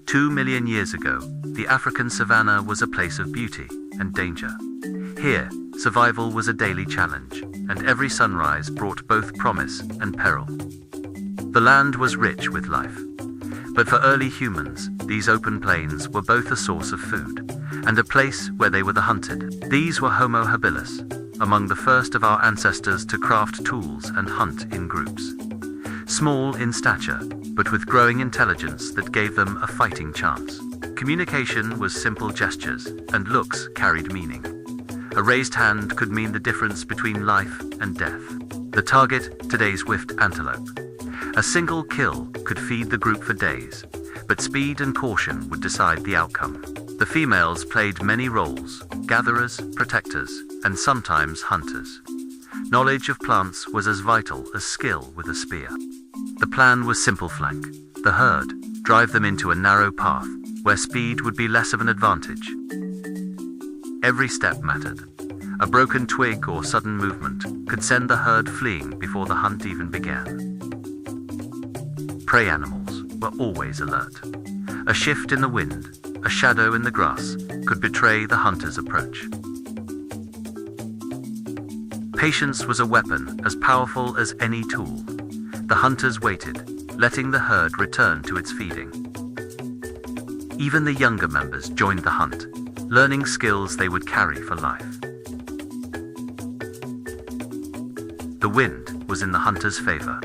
2 million years ago, the African savanna was a place of beauty and danger. Here, survival was a daily challenge, and every sunrise brought both promise and peril. The land was rich with life. But for early humans, these open plains were both a source of food and a place where they were the hunted. These were Homo habilis, among the first of our ancestors to craft tools and hunt in groups. Small in stature, but with growing intelligence that gave them a fighting chance. Communication was simple gestures, and looks carried meaning. A raised hand could mean the difference between life and death. The target, today's swift antelope. A single kill could feed the group for days, but speed and caution would decide the outcome. The females played many roles: gatherers, protectors, and sometimes hunters. Knowledge of plants was as vital as skill with a spear. The plan was simple: flank the herd, drive them into a narrow path where speed would be less of an advantage. Every step mattered. A broken twig or sudden movement could send the herd fleeing before the hunt even began. Prey animals were always alert. A shift in the wind, a shadow in the grass, could betray the hunter's approach. Patience was a weapon as powerful as any tool. The hunters waited, letting the herd return to its feeding. Even the younger members joined the hunt, learning skills they would carry for life. The wind was in the hunter's favor.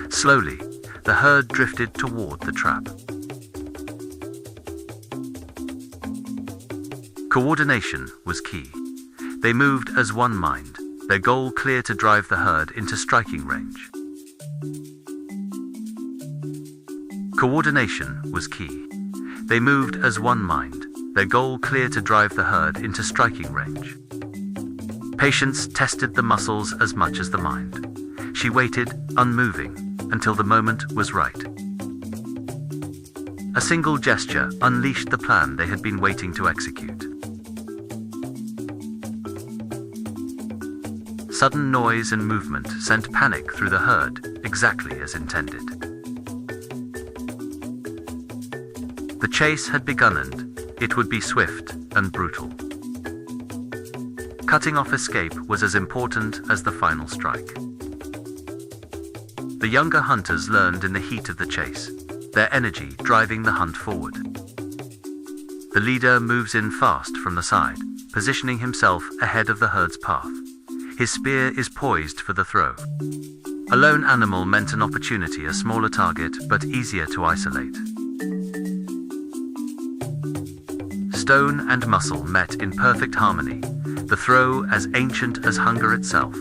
Slowly, the herd drifted toward the trap. Coordination was key. They moved as one mind, their goal clear to drive the herd into striking range. Coordination was key. They moved as one mind, their goal clear to drive the herd into striking range. Patience tested the muscles as much as the mind. She waited, unmoving, until the moment was right. A single gesture unleashed the plan they had been waiting to execute. Sudden noise and movement sent panic through the herd, exactly as intended. The chase had begun, and it would be swift and brutal. Cutting off escape was as important as the final strike. The younger hunters learned in the heat of the chase, their energy driving the hunt forward. The leader moves in fast from the side, positioning himself ahead of the herd's path. His spear is poised for the throw. A lone animal meant an opportunity, a smaller target, but easier to isolate. Stone and muscle met in perfect harmony, the throw as ancient as hunger itself.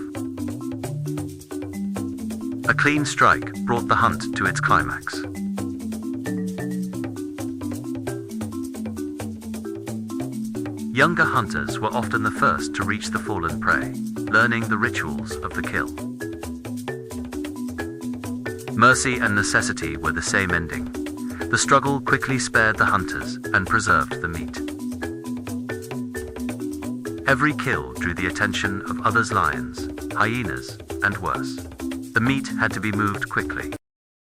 A clean strike brought the hunt to its climax. Younger hunters were often the first to reach the fallen prey, learning the rituals of the kill. Mercy and necessity were the same ending. The struggle quickly spared the hunters and preserved the meat. Every kill drew the attention of others: lions, hyenas, and worse. The meat had to be moved quickly.